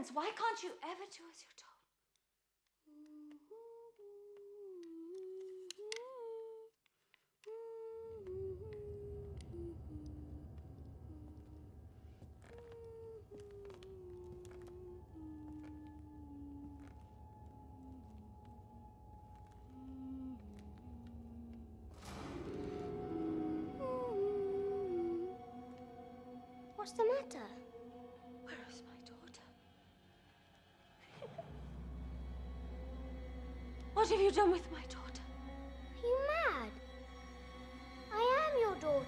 heavens, why can't you ever do as you're told? What's the matter? Where is my daughter? What have you done with my daughter? Are you mad? I am your daughter.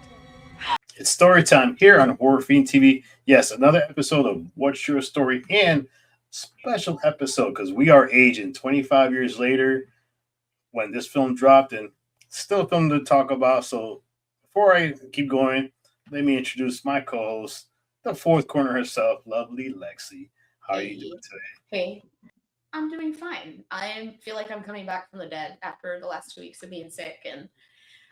It's story time here on Horror Fiend TV. Yes, another episode of What's Your Story and special episode because we are aging 25 years later when this film dropped and still a film to talk about. So before I keep going, let me introduce my co-host, the fourth corner herself, lovely Lexi. How are you doing Hey, today? hey, I'm doing fine. I feel like I'm coming back from the dead after the last 2 weeks of being sick. And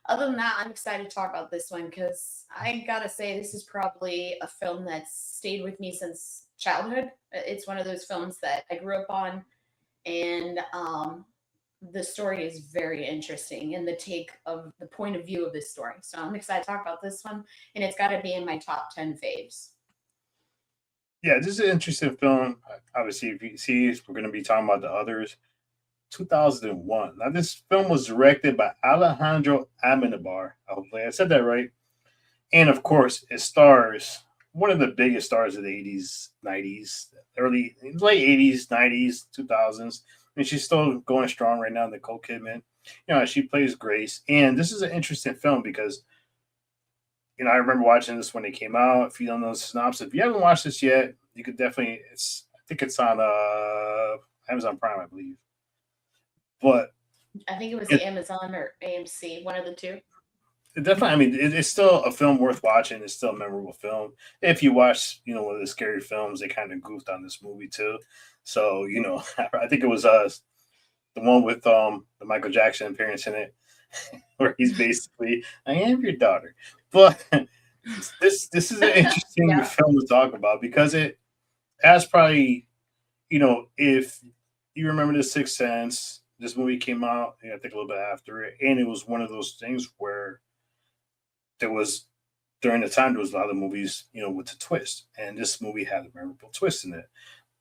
other than that, I'm excited to talk about this one because I gotta say, this is probably a film that's stayed with me since childhood. It's one of those films that I grew up on, and the story is very interesting and the point of view of this story. So I'm excited to talk about this one, and it's got to be in my top 10 faves. Yeah, this is an interesting film. Obviously, if you see, we're going to be talking about the others. 2001. Now, this film was directed by Alejandro Amenabar. Hopefully, I said that right. And of course, it stars one of the biggest stars of the 80s, 90s, late 80s, 90s, 2000s. And she's still going strong right now, Nicole Kidman. She plays Grace. And this is an interesting film because, I remember watching this when it came out. If you don't know the synopsis, if you haven't watched this yet, you could definitely, I think it's on Amazon Prime, I believe. But I think it was it, Amazon or AMC, one of the two. definitely, I mean, it's still a film worth watching. It's still a memorable film. If you watch, one of the scary films, they kind of goofed on this movie too. So, I think it was the one with the Michael Jackson appearance in it, where he's basically, I am your daughter. But this is an interesting Yeah. film to talk about because it has probably, if you remember The Sixth Sense, this movie came out, I think a little bit after it, and it was one of those things where there was during the time there was a lot of movies, with a twist, and this movie had a memorable twist in it.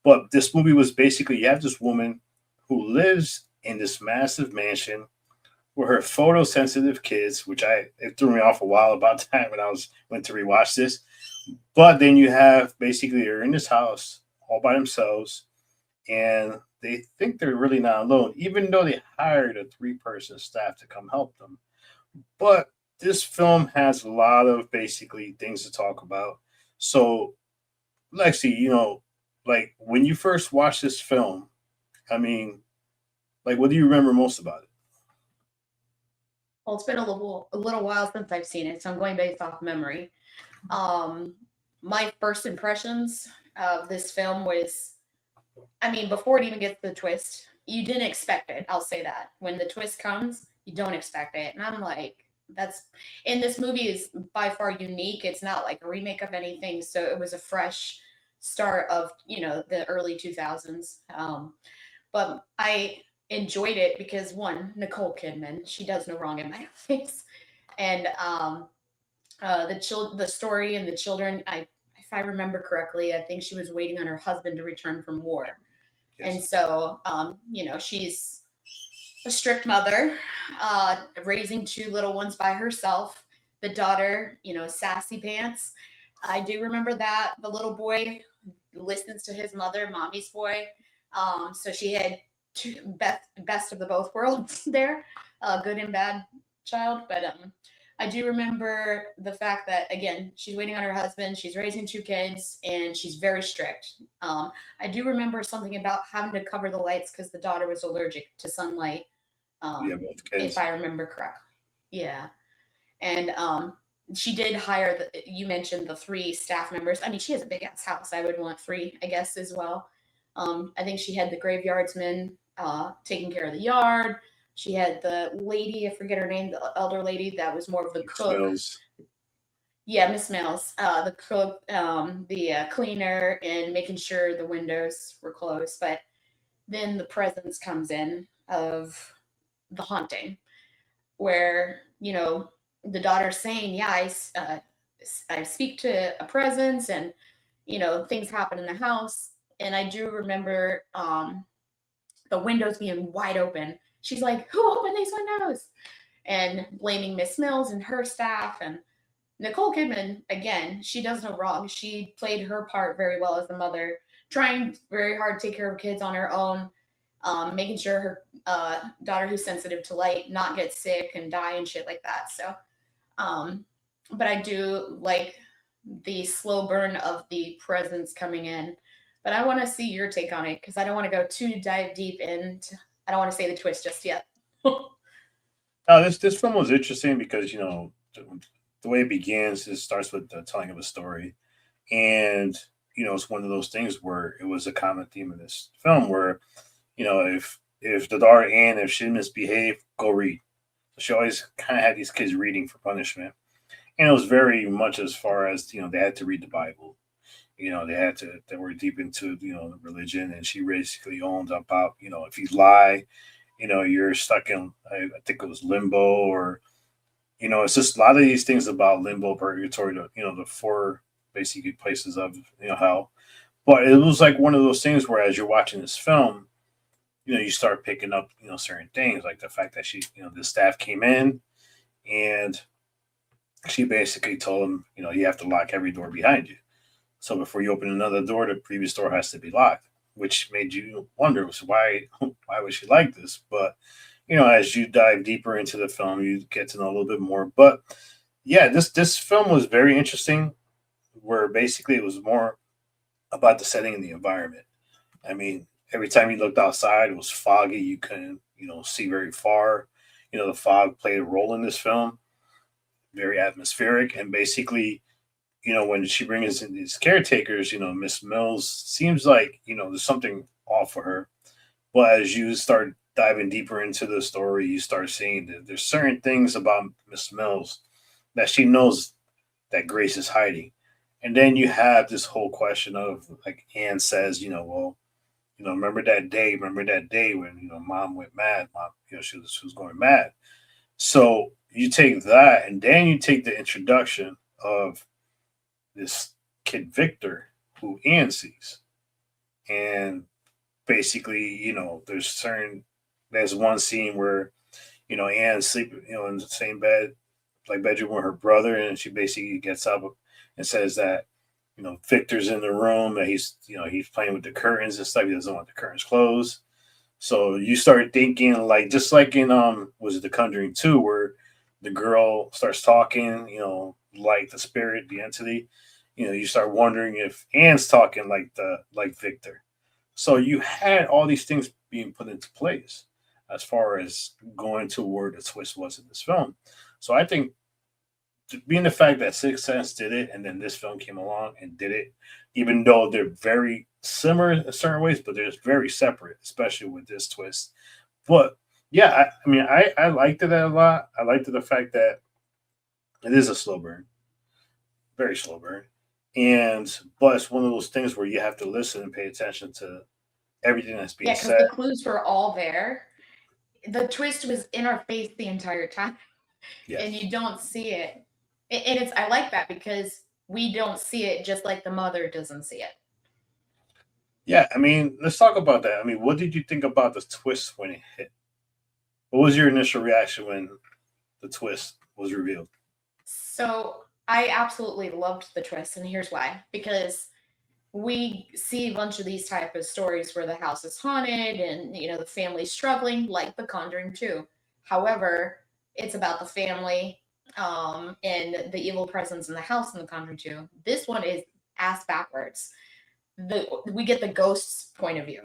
But this movie was basically you have this woman who lives in this massive mansion with her photosensitive kids, which it threw me off a while about that when I went to rewatch this. But then you have basically they're in this house all by themselves, and they think they're really not alone, even though they hired a three-person staff to come help them. But this film has a lot of basically things to talk about. So, Lexi, like when you first watched this film, I mean, like what do you remember most about it? Well, it's been a little while since I've seen it, so I'm going based off memory. Um, my first impressions of this film was, I mean, before it even gets to the twist, you didn't expect it. I'll say that. When the twist comes, you don't expect it. And I'm like, that's, and this movie is by far unique. It's not like a remake of anything. So it was a fresh start of, the early 2000s. But I enjoyed it because one, Nicole Kidman, she does no wrong in my face. And the story and the children, if I remember correctly, I think she was waiting on her husband to return from war. And Yes. so, she's a strict mother, raising two little ones by herself. The daughter, sassy pants. I do remember that the little boy listens to his mother, mommy's boy. So she had best of the both worlds there, good and bad child. But I do remember the fact that again, she's waiting on her husband. She's raising two kids, and she's very strict. I do remember something about having to cover the lights because the daughter was allergic to sunlight, Yeah, both if kids. I remember correctly. Yeah, and she did hire you mentioned the three staff members. I mean, she has a big ass house. I would want three, I guess, as well. I think she had the graveyardsman taking care of the yard. She had the lady, I forget her name, the elder lady that was more of the Mixed cook. Mills. Yeah, Miss Mills, the cook, the cleaner, and making sure the windows were closed. But then the presence comes in of the haunting, where the daughter's saying, "Yeah, I speak to a presence, and things happen in the house." And I do remember the windows being wide open. She's like, "Who opened these windows?" And blaming Miss Mills and her staff. And Nicole Kidman, again, she does no wrong. She played her part very well as a mother, trying very hard to take care of kids on her own, making sure her daughter, who's sensitive to light, not get sick and die and shit like that. So, um, but I do like the slow burn of the presence coming in. But I want to see your take on it because I don't want to go too dive deep into. I don't want to say the twist just yet. Now, this film was interesting because the way it begins, it starts with the telling of a story, and it's one of those things where it was a common theme in this film where if the daughter Anne, if she misbehaved, go read. So she always kind of had these kids reading for punishment, and it was very much as far as they had to read the Bible. They were deep into religion, and she basically owned about if you lie, you're stuck in I think it was limbo or it's just a lot of these things about limbo, purgatory, the four basically places of hell. But it was like one of those things where as you're watching this film, you start picking up certain things like the fact that she the staff came in and she basically told him you have to lock every door behind you. So before you open another door, the previous door has to be locked, which made you wonder why was she like this? But as you dive deeper into the film, you get to know a little bit more. But yeah, this film was very interesting, where basically it was more about the setting and the environment. I mean, every time you looked outside, it was foggy. You couldn't see very far. The fog played a role in this film, very atmospheric, and basically when she brings in these caretakers, Miss Mills seems like, there's something off for her. But as you start diving deeper into the story, you start seeing that there's certain things about Miss Mills that she knows that Grace is hiding. And then you have this whole question of like Anne says, well, remember that day when, mom went mad, mom, she was going mad. So you take that and then you take the introduction of this kid Victor who Anne sees. And basically, there's one scene where, Anne's sleeping, in the same bed, like bedroom with her brother, and she basically gets up and says that, Victor's in the room, that he's playing with the curtains and stuff. He doesn't want the curtains closed. So you start thinking like just like in was it The Conjuring 2 where the girl starts talking, like the spirit, the entity, you start wondering if Anne's talking like Victor. So you had all these things being put into place as far as going to where the twist was in this film. So I think being the fact that Sixth Sense did it and then this film came along and did it, even though they're very similar in certain ways, but they're very separate, especially with this twist. But yeah, I liked it a lot. I liked the fact that it is a slow burn, very slow burn. And but it's one of those things where you have to listen and pay attention to everything that's being Yeah, because said. the clues were all there. The twist was in our face the entire time, and Yes. you don't see it. And it's I like that because we don't see it just like the mother doesn't see it. Yeah, let's talk about that. What did you think about the twist when it hit? What was your initial reaction when the twist was revealed? So I absolutely loved the twist, and here's why. Because we see a bunch of these type of stories where the house is haunted and the family's struggling, like The Conjuring 2. However, it's about the family and the evil presence in the house in The Conjuring 2. This one is ass backwards. We get the ghost's point of view.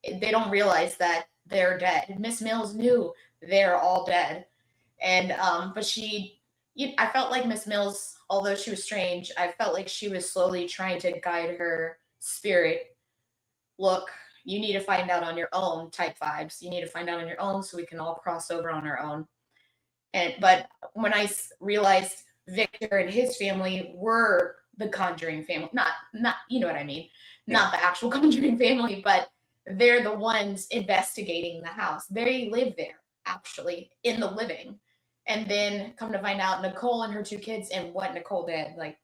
They don't realize that they're dead. Miss Mills knew they're all dead, and but I felt like Miss Mills, although she was strange, I felt like she was slowly trying to guide her spirit. Look, you need to find out on your own type vibes. You need to find out on your own so we can all cross over on our own. And but when I realized Victor and his family were the Conjuring family. Not you know what I mean? Not the actual Conjuring family, but they're the ones investigating the house. They live there, actually, in the living. And then come to find out Nicole and her two kids and what Nicole did. Like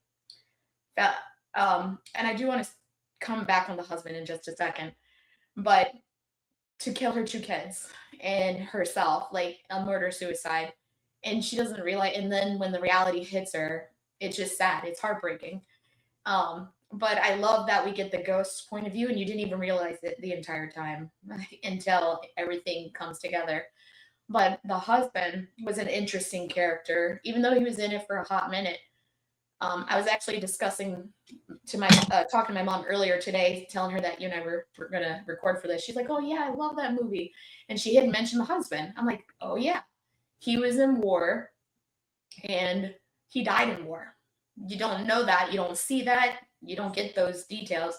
that. And I do want to come back on the husband in just a second. But to kill her two kids and herself, like a murder suicide, and she doesn't realize. And then when the reality hits her, it's just sad. It's heartbreaking. But I love that we get the ghost's point of view, and you didn't even realize it the entire time until everything comes together. But the husband was an interesting character, even though he was in it for a hot minute. I was actually discussing to my talking to my mom earlier today, telling her that you and I were gonna record for this. She's like, "Oh yeah, I love that movie," and she had mentioned the husband. I'm like, "Oh yeah, he was in war, and he died in war. You don't know that, you don't see that, you don't get those details.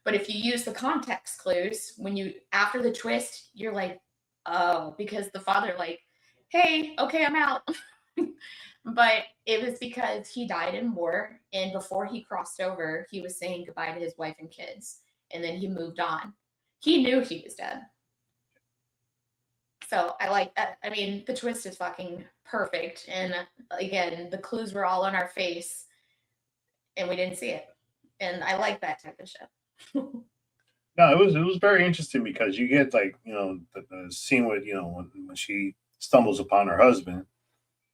But if you use the context clues, when you after the twist, you're like, oh, because the father like, hey, okay, I'm out." But it was because he died in war, and before he crossed over, he was saying goodbye to his wife and kids, and then he moved on. He knew he was dead. So I like that. I mean, the twist is fucking perfect. And again, the clues were all in our face and we didn't see it. And I like that type of shit. No, it was very interesting because you get like the scene with when she stumbles upon her husband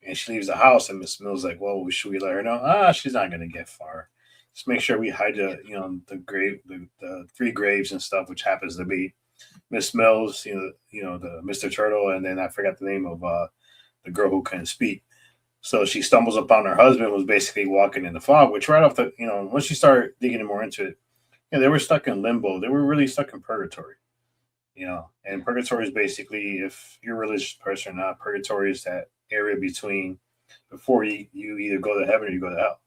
and she leaves the house and Miss Mills like, well, should we let her know? She's not gonna get far. Just make sure we hide the grave, the three graves and stuff, which happens to be Miss Mills, the Mr. Turtle, and then I forgot the name of the girl who couldn't speak. So she stumbles upon her husband, who's basically walking in the fog. Which right off the, once you start digging more into it, they were stuck in limbo. They were really stuck in purgatory. And purgatory is basically, if you're a religious person or not, purgatory is that area between before you either go to heaven or you go to hell.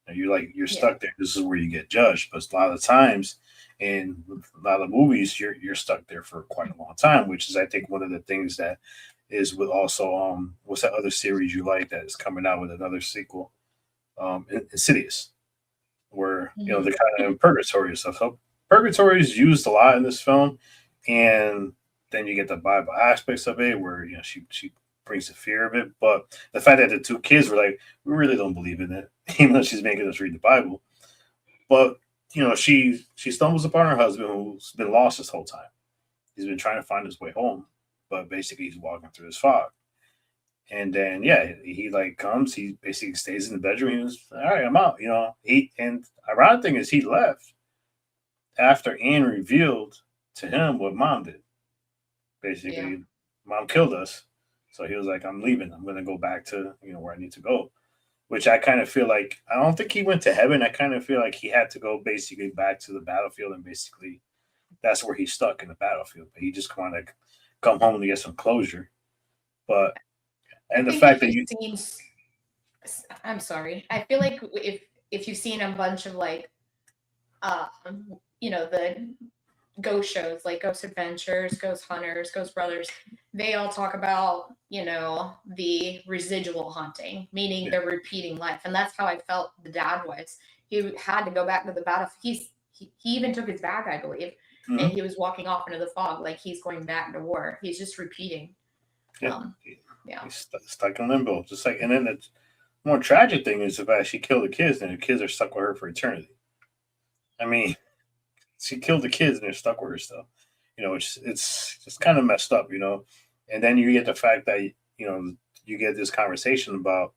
And you're stuck there. This is where you get judged. But a lot of times, in a lot of movies, you're stuck there for quite a long time, which is I think one of the things that is with also what's that other series you like that is coming out with another sequel, Insidious, where they're kind of in purgatory and stuff. So purgatory is used a lot in this film, and then you get the Bible aspects of it, where she brings the fear of it. But the fact that the two kids were like, we really don't believe in it, even though she's making us read the Bible. But she stumbles upon her husband who's been lost this whole time. He's been trying to find his way home, but basically he's walking through this fog. And then he like comes, he basically stays in the bedroom. He was all right, I'm out. And ironic thing is he left after Anne revealed to him what mom did. Basically, mom killed us. So he was like, I'm leaving. I'm gonna go back to where I need to go. Which I kind of feel like I don't think he went to heaven. I kind of feel like he had to go basically back to the battlefield, and basically that's where he's stuck in the battlefield. But he just want to come home to get some closure. But and the fact that I'm sorry. I feel like if you've seen a bunch of like the ghost shows like Ghost Adventures, Ghost Hunters, Ghost Brothers, they all talk about, the residual haunting, meaning they're repeating life. And that's how I felt the dad was. He had to go back to the battlefield. He even took his bag, I believe, and he was walking off into the fog like he's going back to war. He's just repeating. He's stuck in limbo. Just like, and then the more tragic thing is if she killed the kids, then the kids are stuck with her for eternity. I mean, she killed the kids and they're stuck with her still. It's just kind of messed up, And then you get the fact that you get this conversation about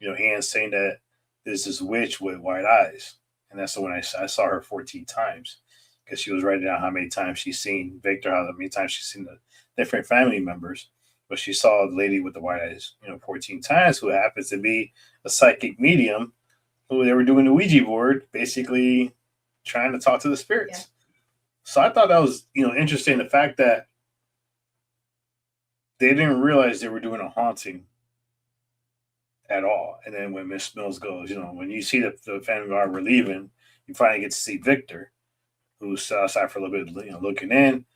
Anne saying that there's this witch with white eyes, and that's the one I saw her 14 times because she was writing down how many times she's seen Victor, how many times she's seen the different family members, but she saw the lady with the white eyes 14 times, who happens to be a psychic medium who they were doing the Ouija board, basically trying to talk to the spirits. Yeah. So I thought that was, interesting. The fact that they didn't realize they were doing a haunting at all. And then when Miss Mills goes, when you see the family guard were leaving, you finally get to see Victor, who's outside for a little bit, looking in.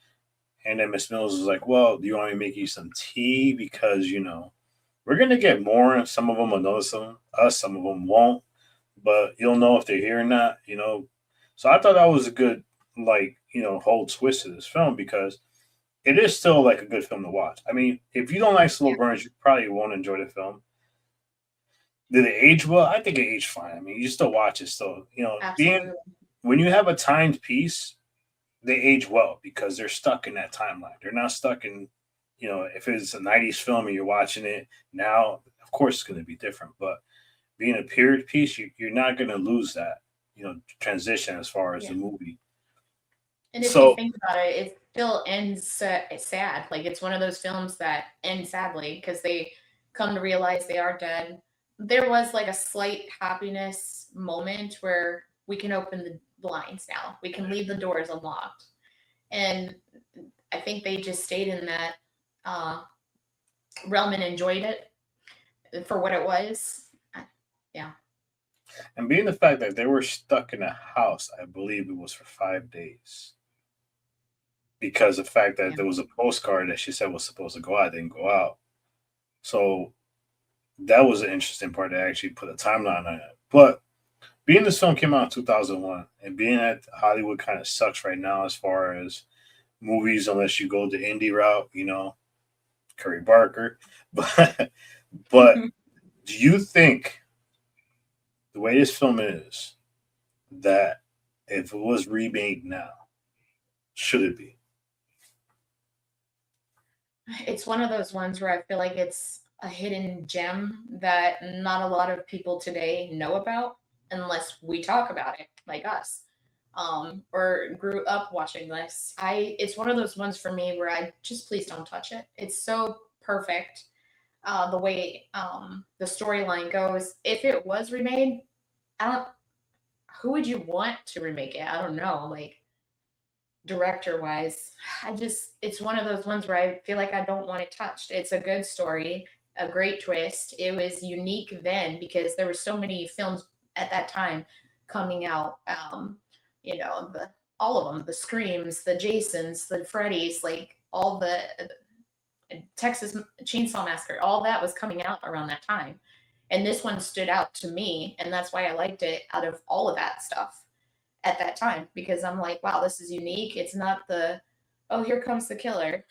And then Miss Mills is like, well, do you want me to make you some tea? Because, we're gonna get more, and some of them will notice us, some of them won't. But you'll know if they're here or not. So I thought that was a good, like, whole twist to this film because it is still like a good film to watch. I mean, if you don't like slow Yeah, burns, you probably won't enjoy the film. Did it age well? I think it aged fine. I mean, you still watch it. Still, being absolutely. when you have a timed piece, they age well because they're stuck in that timeline. They're not stuck in, if it's a '90s film and you're watching it now, of course it's going to be different. But being a period piece, you're not going to lose that, transition as far as Yeah. the movie. And if you So think about it, it still ends sad. Like it's one of those films that end sadly because they come to realize they are dead. There was like a slight happiness moment where we can open the blinds now. We can leave the doors unlocked. And I think they just stayed in that uh, realm and enjoyed it for what it was. Yeah. and being the fact that they were stuck in a house, I believe it was for 5 days because the fact that Yeah. there was a postcard that she said was supposed to go out didn't go out. So that was an interesting part to actually put a timeline on it. But being this film came out in 2001 and being that Hollywood kind of sucks right now as far as movies, unless you go the indie route, Curry Barker. But do you think the way this film is that if it was remade now, should it be? It's one of those ones where I feel like it's a hidden gem that not a lot of people today know about unless we talk about it, like us, or grew up watching this. It's one of those ones for me where I just please don't touch it. It's so perfect, the way the storyline goes. If it was remade, I don't. Who would you want to remake it? I don't know. Like director wise, it's one of those ones where I feel like I don't want it touched. It's a good story, a great twist. It was unique then because there were so many films at that time coming out. The all of them, the Screams, the Jasons, the Freddys, like all the Texas Chainsaw Massacre, all that was coming out around that time. And this one stood out to me, and that's why I liked it out of all of that stuff at that time because I'm like, wow, this is unique. It's not the oh, here comes the killer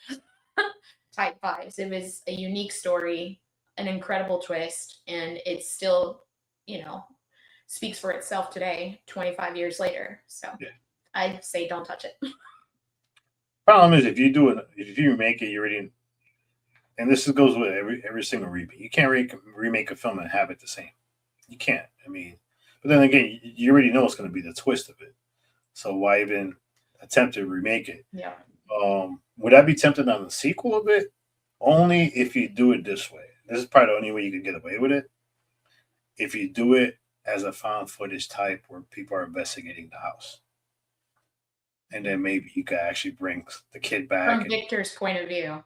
type vibes. It was a unique story, an incredible twist, and it still, you know, speaks for itself today, 25 years later. So Yeah. I'd say don't touch it. Problem is, if you remake it, you already, and goes with every single remake. You can't remake a film and have it the same. You can't. I mean, but then again, you already know it's going to be the twist of it. So why even attempt to remake it? Yeah. Would I be tempted on the sequel of it? Only if you do it this way. This is probably the only way you can get away with it. If you do it as a found footage type where people are investigating the house. And then maybe you could actually bring the kid back. From Victor's point of view.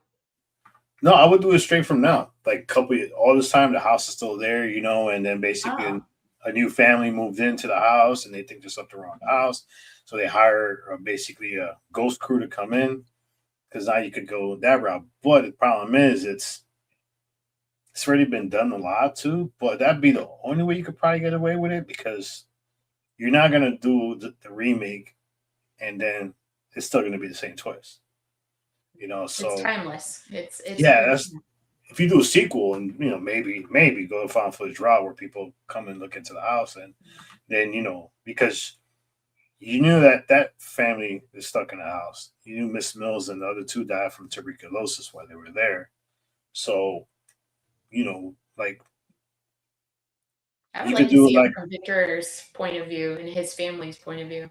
No, I would do it straight from now. Like all this time, the house is still there, and then basically Oh, a new family moved into the house, and they think there's something wrong with the house, so they hire basically a ghost crew to come in because now you could go that route. But the problem is, it's already been done a lot too. But that'd be the only way you could probably get away with it because you're not gonna do the remake, and then it's still gonna be the same twist. So it's timeless. It's yeah, that's if you do a sequel and maybe go to found footage route where people come and look into the house and then because you knew that family is stuck in the house. You knew Miss Mills and the other two died from tuberculosis while they were there. So like I you would could like to do it see it like from Victor's point of view and his family's point of view.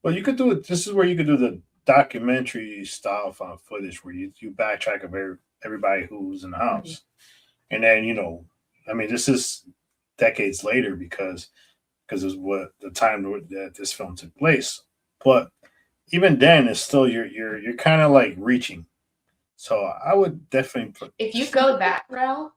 well you could do it. This is where you could do the documentary style found footage where you backtrack of everybody who's in the Mhm. house. And then, I mean, this is decades later because it's what the time that this film took place. But even then, it's still you're kind of like reaching. So I would definitely put. If you go that route,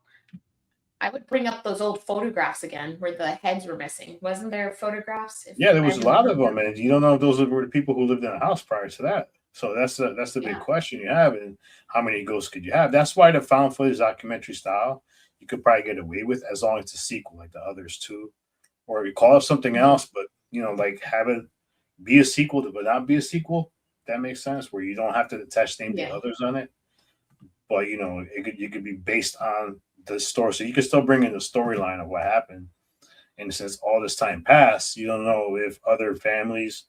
I would bring up those old photographs again where the heads were missing. Wasn't there photographs? If Yeah, there I was a lot remember of them, correctly? and you don't know if those were the people who lived in a house prior to that. So that's the big Yeah. question you have, and how many ghosts could you have? That's why the found footage documentary style you could probably get away with as long as it's a sequel like the others too, or you call it something Mhm. else, but like have it be a sequel but not be a sequel. That makes sense where you don't have to attach name the Yeah. others on it, but you could be based on the story, so you can still bring in the storyline of what happened. And since all this time passed, you don't know if other families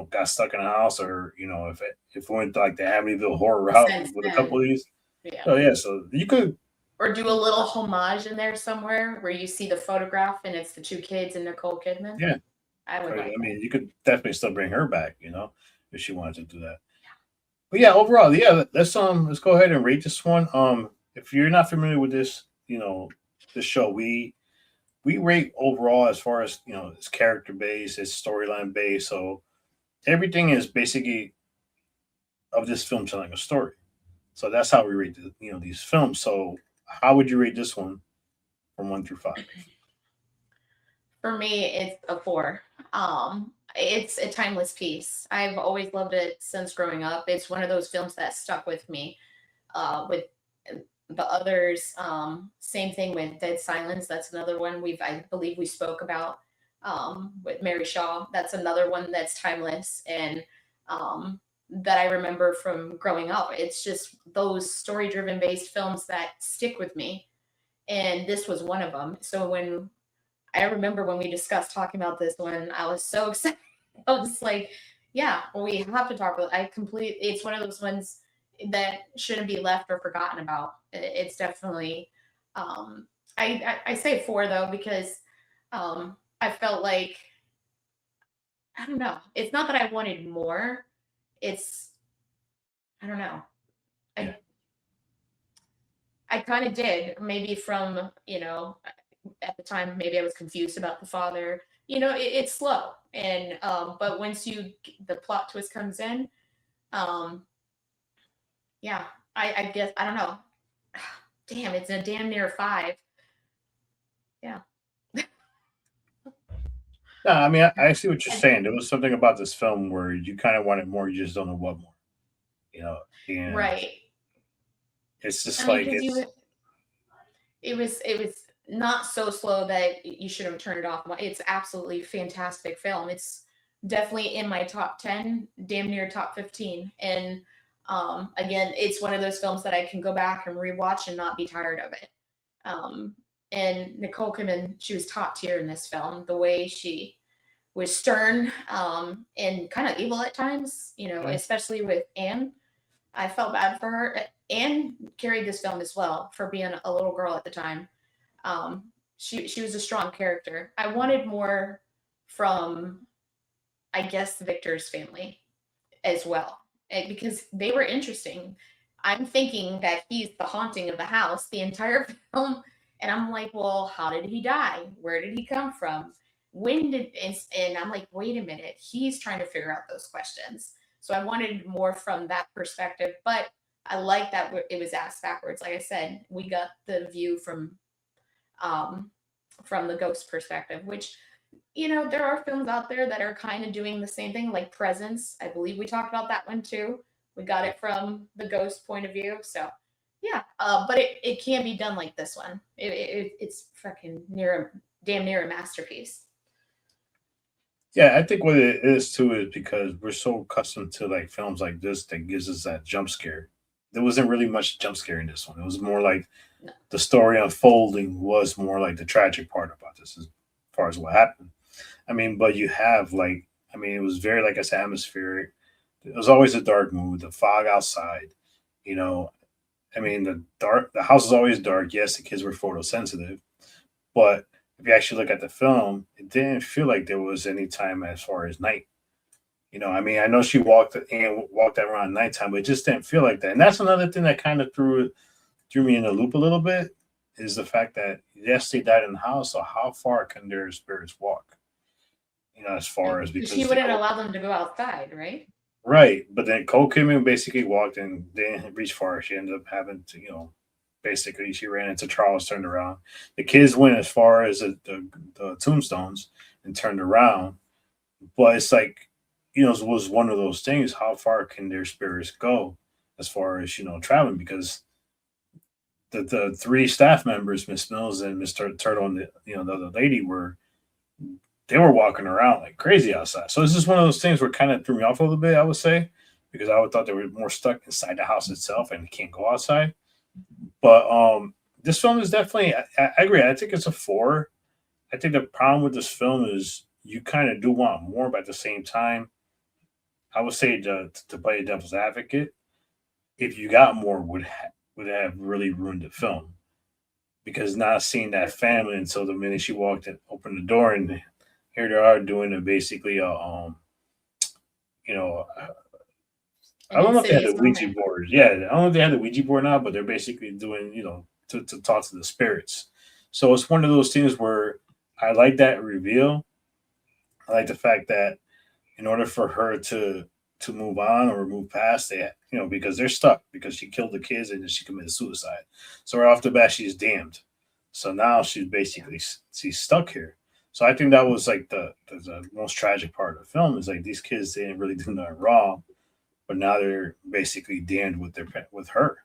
got stuck in a house, or if we went like the Amityville horror route Since with a couple of then. these. Yeah. So yeah, so you could, Or do a little homage in there somewhere where you see the photograph and it's the two kids and Nicole Kidman. yeah. I would like I that. mean, you could definitely still bring her back, if she wanted to do that. But yeah, overall, yeah, let's go ahead and rate this one. If you're not familiar with this, this show, we rate overall as far as it's character based, it's storyline based, so everything is basically of this film telling a story. So that's how we rate these films. So how would you rate this one from 1 through 5? For me, it's a 4. It's a timeless piece. I've always loved it since growing up. It's one of those films that stuck with me. With the others, same thing with Dead Silence. That's another one I believe we spoke about with Mary Shaw. That's another one that's timeless and that I remember from growing up. It's just those story-driven based films that stick with me, and this was one of them. So when I remember when we discussed talking about this one, I was so excited. I was like, yeah, well, we have to talk about it. It's one of those ones that shouldn't be left or forgotten about. It's definitely, I say 4 though, because I felt like, I don't know. It's not that I wanted more. It's, I don't know. Yeah. I, I kind of did, maybe from, at the time, maybe I was confused about the father. It's slow. And, but once the plot twist comes in, um, yeah, I guess, I don't know. Damn, it's a damn near 5. Yeah. No, I mean, I see what you're And, saying. There was something about this film where you kind of wanted more, you just don't know what more, you know, and right. it's I just mean, like because it's it was not so slow that you should have turned it off. It's absolutely fantastic film. It's definitely in my top 10, damn near top 15. And again, it's one of those films that I can go back and rewatch and not be tired of it. Um, and Nicole Kidman, she was top tier in this film. The way she was stern and kind of evil at times, Mhm. especially with Anne. I felt bad for her. Anne carried this film as well for being a little girl at the time. She was a strong character. I wanted more from, I guess, Victor's family as well, because they were interesting. I'm thinking that he's the haunting of the house the entire film, and I'm like, well, how did he die? Where did he come from? When did and I'm like, wait a minute, he's trying to figure out those questions. So I wanted more from that perspective, but I like that it was asked backwards. Like I said, we got the view um, from the ghost perspective, which there are films out there that are kind of doing the same thing, like Presence. I believe we talked about that one too. We got it from the ghost point of view. So, yeah, but it can be done like this one. It's freaking damn near a masterpiece. yeah. I think what it is too is because we're so accustomed to like films like this that gives us that jump scare. There wasn't really much jump scare in this one. It was more like No. the story unfolding was more like the tragic part about this as far as what happened. I mean, but you have like, I mean, it was very, like I said, atmospheric. It was always a dark mood, the fog outside, you know. I mean, the house is always dark. Yes, the kids were photosensitive, but if you actually look at the film, it didn't feel like there was any time as far as night. I mean, I know she walked around nighttime, but it just didn't feel like that. And that's another thing that kind of threw me in a loop a little bit is the fact that yes, they died in the house. So how far can their spirits walk? As far as She because wouldn't allow them to go outside, right? right, but then Cole Kidman basically walked and didn't reach far. She ended up having to, basically she ran into Charles, turned around. The kids went as far as the tombstones and turned around, but it's like was one of those things. How far can their spirits go as far as traveling? Because the three staff members, Miss Mills and Mr. Turtle, and the other lady they were walking around like crazy outside. So it's just one of those things where kind of threw me off a little bit, I would say, because I would thought they were more stuck inside the house itself and can't go outside. But this film is definitely, I agree. I think it's a 4. I think the problem with this film is you kind of do want more, but at the same time, I would say to play a devil's advocate, if you got more, would have really ruined the film, because not seeing that family until the minute she walked in, opened the door, and here they are doing basically you know, I An don't know if they had insidious the Ouija moment. board. Yeah, I don't know if they had the Ouija board now, but they're basically doing, to talk to the spirits. So it's one of those things where I like that reveal. I like the fact that in order for her to move on or move past that, because they're stuck because she killed the kids and then she committed suicide. So right off the bat, she's damned. So now she's basically she's stuck here. So I think that was like the most tragic part of the film is like these kids didn't really do nothing wrong, but now they're basically damned with with her.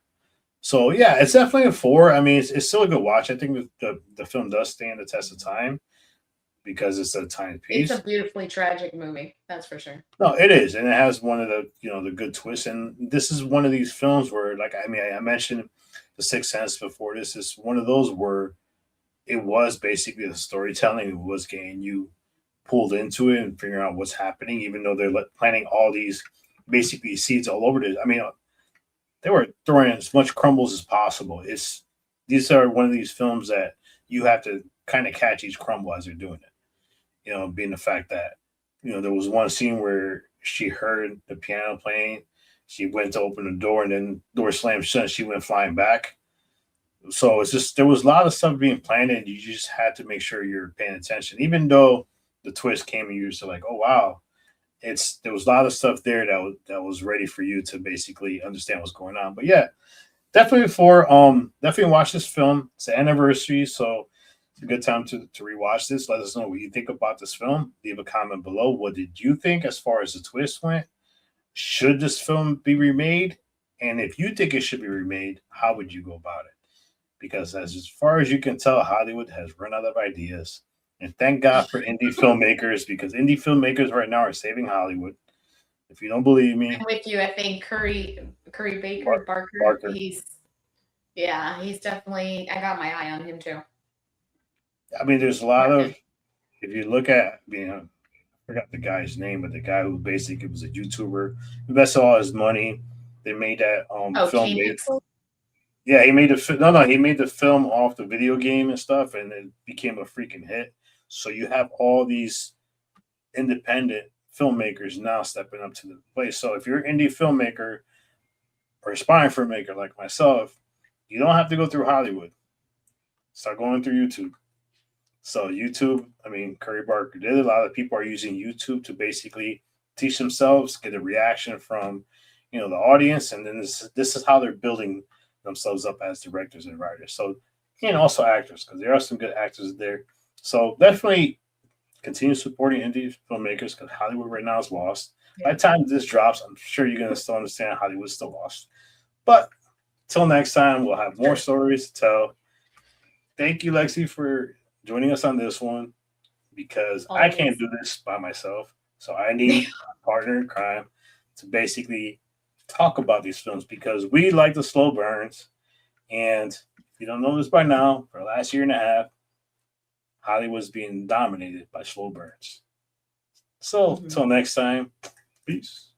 So yeah, it's definitely a 4. I mean, it's still a good watch. I think the film does stand the test of time because it's a It's a timepiece. beautifully tragic movie, that's for sure. No, it is, and it has one of the the good twists. And this is one of these films where, like, I mean, I mentioned the Sixth Sense before. This is one of those where it was basically the storytelling. It was getting you pulled into it and figuring out what's happening, even though they're planting all these basically seeds all over it. I mean, they were throwing as much crumbles as possible. It's These are one of these films that you have to kind of catch each crumble as they're doing it. Being the fact that there was one scene where she heard the piano playing, she went to open the door, and then door slammed shut. She went flying back. So it's just there was a lot of stuff being planned, and you just had to make sure you're paying attention. Even though the twist came, and you're just like, oh wow, there was a lot of stuff there that was ready for you to basically understand what's going on. But yeah, definitely definitely watch this film. It's the anniversary, so it's a good time to rewatch this. Let us know what you think about this film. Leave a comment below. What did you think as far as the twist went? Should this film be remade? And if you think it should be remade, how would you go about it? Because as far as you can tell, Hollywood has run out of ideas. And thank God for indie filmmakers, because indie filmmakers right now are saving Hollywood. If you don't believe me, I'm with you. I think Curry Baker Bar- Barker. Barker. He's definitely. I got my eye on him too. I mean, there's a lot of, if you look at, I forgot the guy's name, but the guy who basically was a YouTuber, invested all his money. They made that Oh, film. Kane Pixel. Yeah, he made no, he made the film off the video game and stuff, and it became a freaking hit. So you have all these independent filmmakers now stepping up to the plate. So if you're an indie filmmaker or aspiring filmmaker like myself, you don't have to go through Hollywood. Start going through YouTube. So YouTube, I mean, Curry Barker did. A lot of people are using YouTube to basically teach themselves, get a reaction from, the audience, and then this is how they're building themselves up as directors and writers. So, and also actors, because there are some good actors there. So definitely continue supporting indie filmmakers, because Hollywood right now is lost. By the time this drops, I'm sure you're going to still understand Hollywood's still lost. But till next time, we'll have more stories to tell. Thank you, Lexi, for joining us on this one, because I can't Always. do this by myself. So I need a partner in crime to basically talk about these films, because we like the slow burns. And if you don't know this by now, for the last year and a half, Hollywood's being dominated by slow burns. So, till next time, peace.